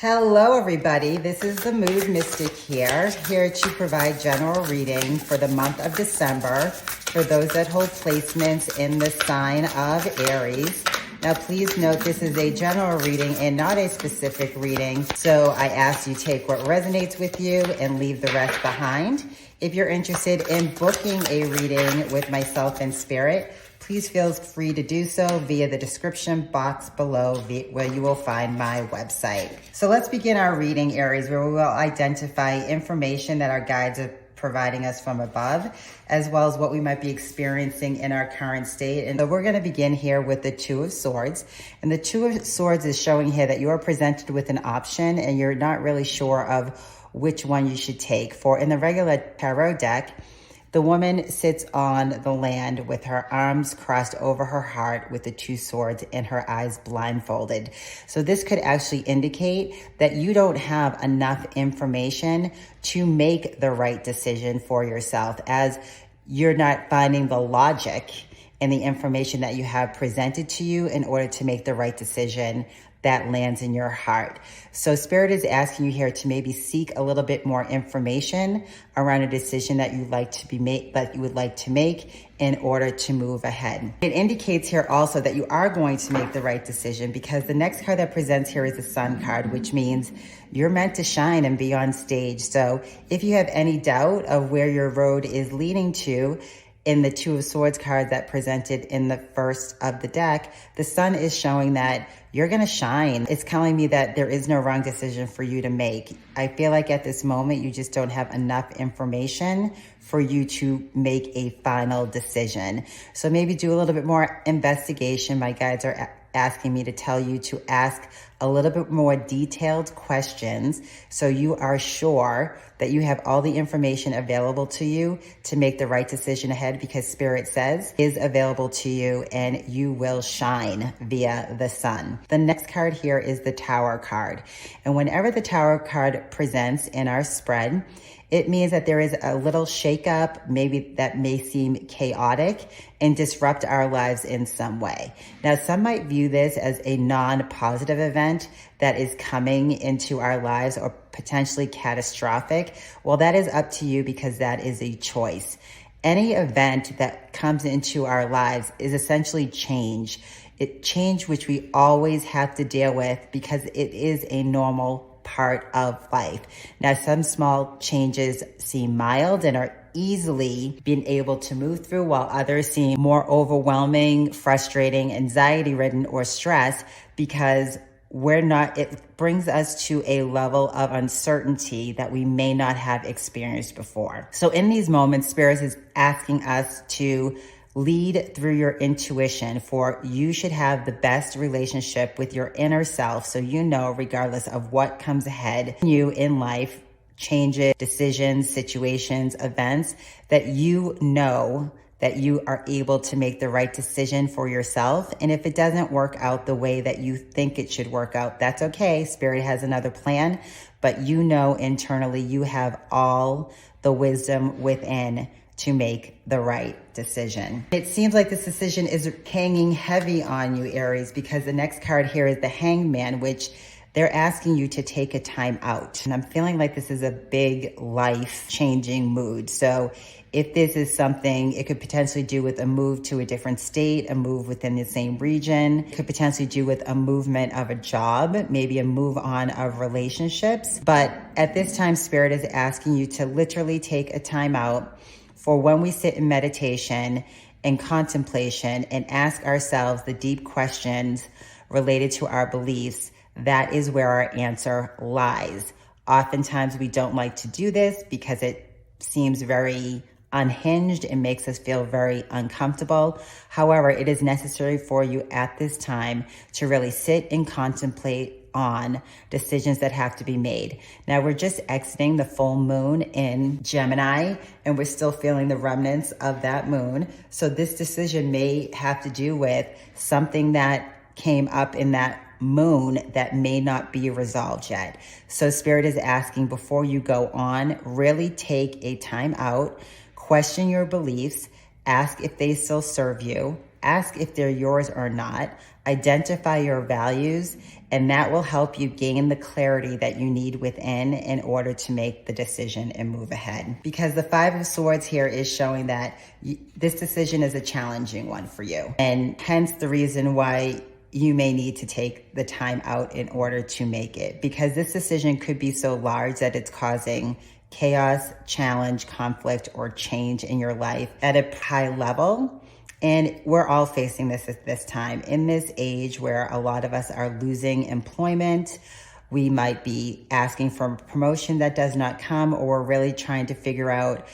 Hello everybody, this is the Mood Mystic here to provide general reading for the month of December for those that hold placements in the sign of Aries. Now please note this is a general reading and not a specific reading, so I ask you take what resonates with you and leave the rest behind. If you're interested in booking a reading with myself and Spirit, please feel free to do so via the description box below where you will find my website. So let's begin our reading, Aries, where we will identify information that our guides are providing us from above, as well as what we might be experiencing in our current state. And so we're going to begin here with the Two of Swords. And the Two of Swords is showing here that you are presented with an option and you're not really sure of which one you should take. For in the regular tarot deck, the woman sits on the land with her arms crossed over her heart with the two swords and her eyes blindfolded. So this could actually indicate that you don't have enough information to make the right decision for yourself, as you're not finding the logic in the information that you have presented to you in order to make the right decision that lands in your heart. So Spirit is asking you here to maybe seek a little bit more information around a decision that you would like to make in order to move ahead. It indicates here also that you are going to make the right decision, because the next card that presents here is the Sun card, which means you're meant to shine and be on stage. So if you have any doubt of where your road is leading to, in the Two of Swords card that presented in the first of the deck, the Sun is showing that you're going to shine. It's telling me that there is no wrong decision for you to make. I feel like at this moment, you just don't have enough information for you to make a final decision. So maybe do a little bit more investigation. My guides are asking me to tell you to ask a little bit more detailed questions so you are sure that you have all the information available to you to make the right decision ahead, because Spirit says is available to you and you will shine via the Sun. The next card here is the Tower card. And whenever the Tower card presents in our spread, it means that there is a little shakeup, maybe that may seem chaotic and disrupt our lives in some way. Now, some might view this as a non-positive event that is coming into our lives, or potentially catastrophic. Well, that is up to you, because that is a choice. Any event that comes into our lives is essentially change. Change which we always have to deal with, because it is a normal part of life. Now, some small changes seem mild and are easily being able to move through, while others seem more overwhelming, frustrating, anxiety-ridden, or stress, because it brings us to a level of uncertainty that we may not have experienced before. So in these moments, Spirit is asking us to lead through your intuition, for you should have the best relationship with your inner self, so you know, regardless of what comes ahead you in life, changes, decisions, situations, events, that you know that you are able to make the right decision for yourself. And if it doesn't work out the way that you think it should work out, that's okay. Spirit has another plan, but you know internally you have all the wisdom within to make the right decision. It seems like this decision is hanging heavy on you, Aries, because the next card here is the Hangman, which they're asking you to take a time out. And I'm feeling like this is a big life-changing mood. So if this is something, it could potentially do with a move to a different state, a move within the same region. It could potentially do with a movement of a job, maybe a move on of relationships. But at this time, Spirit is asking you to literally take a time out for when we sit in meditation and contemplation and ask ourselves the deep questions related to our beliefs. That is where our answer lies. Oftentimes we don't like to do this because it seems very unhinged and makes us feel very uncomfortable. However, it is necessary for you at this time to really sit and contemplate on decisions that have to be made. Now, we're just exiting the full moon in Gemini, and we're still feeling the remnants of that moon. So this decision may have to do with something that came up in that moon that may not be resolved yet. So Spirit is asking, before you go on, really take a time out, question your beliefs, ask if they still serve you, Ask if they're yours or not. Identify your values, and that will help you gain the clarity that you need within in order to make the decision and move ahead. Because the Five of Swords here is showing that this decision is a challenging one for you, and hence the reason why you may need to take the time out in order to make it, because this decision could be so large that it's causing chaos, challenge, conflict, or change in your life at a high level. And we're all facing this at this time. In this age where a lot of us are losing employment, we might be asking for a promotion that does not come, or we're really trying to figure out,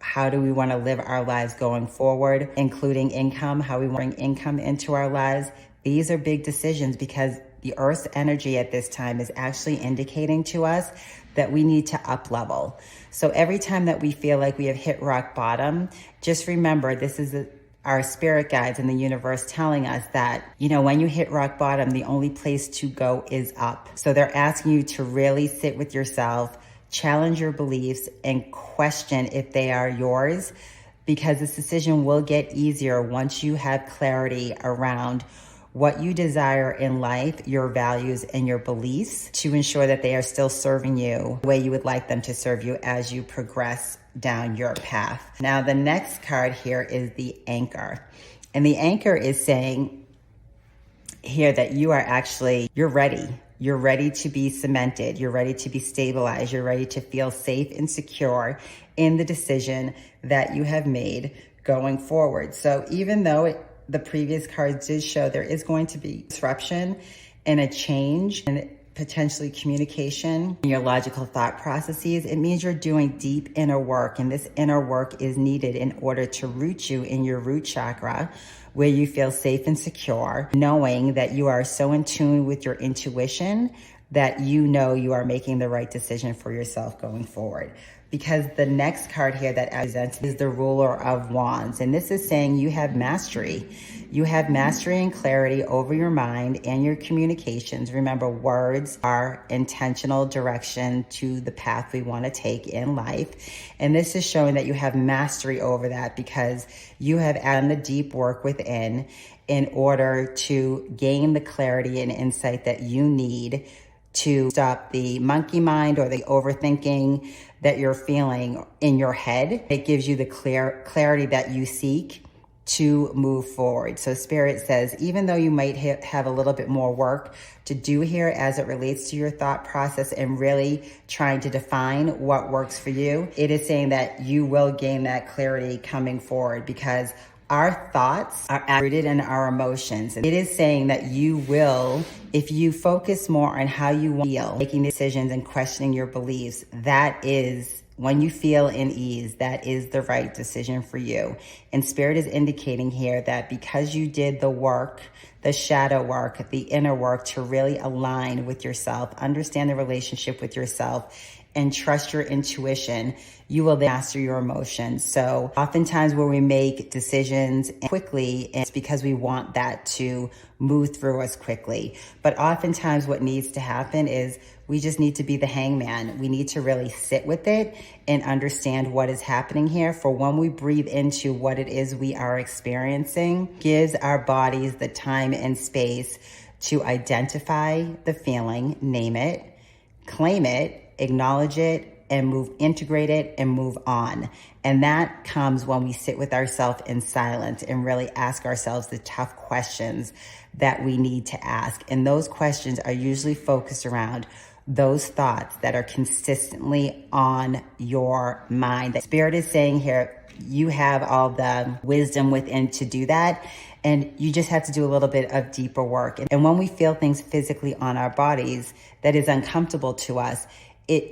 how do we want to live our lives going forward, including income, how we want to bring income into our lives. These are big decisions because the Earth's energy at this time is actually indicating to us that we need to up level. So every time that we feel like we have hit rock bottom, just remember this is our spirit guides in the universe telling us that, when you hit rock bottom, the only place to go is up. So they're asking you to really sit with yourself, challenge your beliefs, and question if they are yours, because this decision will get easier once you have clarity around what you desire in life, your values and your beliefs, to ensure that they are still serving you the way you would like them to serve you as you progress down your path. Now, the next card here is the Anchor. And the Anchor is saying here that you're ready. You're ready to be cemented. You're ready to be stabilized. You're ready to feel safe and secure in the decision that you have made going forward. So even though the previous cards did show there is going to be disruption and a change and potentially communication in your logical thought processes, it means you're doing deep inner work. And this inner work is needed in order to root you in your root chakra, where you feel safe and secure, knowing that you are so in tune with your intuition that you are making the right decision for yourself going forward. Because the next card here that presents is the Ruler of Wands. And this is saying you have mastery. You have mastery and clarity over your mind and your communications. Remember, words are intentional direction to the path we want to take in life. And this is showing that you have mastery over that because you have done the deep work within in order to gain the clarity and insight that you need to stop the monkey mind or the overthinking that you're feeling in your head. It gives you the clarity that you seek to move forward. So Spirit says, even though you might have a little bit more work to do here as it relates to your thought process and really trying to define what works for you, it is saying that you will gain that clarity coming forward, because our thoughts are rooted in our emotions. It is saying that you will, if you focus more on how you feel, making decisions and questioning your beliefs, that is, when you feel in ease, that is the right decision for you. And Spirit is indicating here that because you did the work, the shadow work, the inner work to really align with yourself, understand the relationship with yourself, and trust your intuition, you will master your emotions. So oftentimes when we make decisions quickly, it's because we want that to move through us quickly. But oftentimes what needs to happen is we just need to be the hangman. We need to really sit with it and understand what is happening here. For when we breathe into what it is we are experiencing, gives our bodies the time and space to identify the feeling, name it, claim it, acknowledge it, and integrate it and move on. And that comes when we sit with ourselves in silence and really ask ourselves the tough questions that we need to ask. And those questions are usually focused around those thoughts that are consistently on your mind. The Spirit is saying here, you have all the wisdom within to do that. And you just have to do a little bit of deeper work. And when we feel things physically on our bodies that is uncomfortable to us,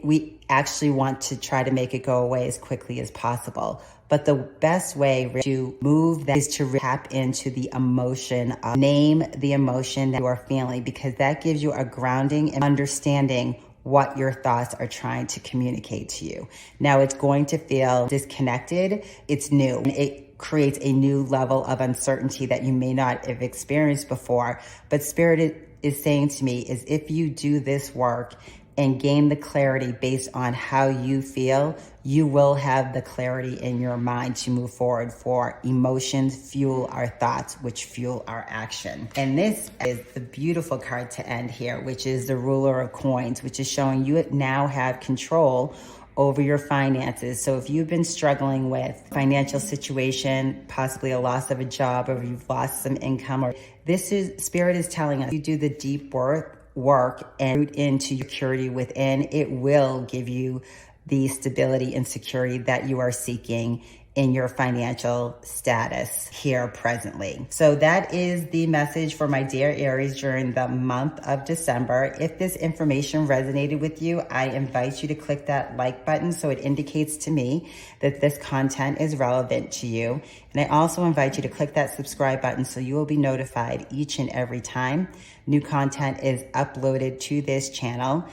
we actually want to try to make it go away as quickly as possible. But the best way to move that is to tap into the emotion, name the emotion that you are feeling, because that gives you a grounding and understanding what your thoughts are trying to communicate to you. Now, it's going to feel disconnected. It's new. It creates a new level of uncertainty that you may not have experienced before. But Spirit is saying to me is if you do this work and gain the clarity based on how you feel, you will have the clarity in your mind to move forward, for emotions fuel our thoughts, which fuel our action. And this is the beautiful card to end here, which is the Ruler of Coins, which is showing you now have control over your finances. So if you've been struggling with financial situation, possibly a loss of a job, or you've lost some income, or Spirit is telling us you do the deep work and root into your security within, it will give you the stability and security that you are seeking in your financial status here presently. So that is the message for my dear Aries during the month of December. If this information resonated with you, I invite you to click that like button so it indicates to me that this content is relevant to you. And I also invite you to click that subscribe button so you will be notified each and every time new content is uploaded to this channel.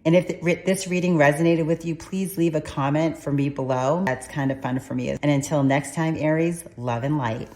And if this reading resonated with you, please leave a comment for me below. That's kind of fun for me. And until next time, Aries, love and light.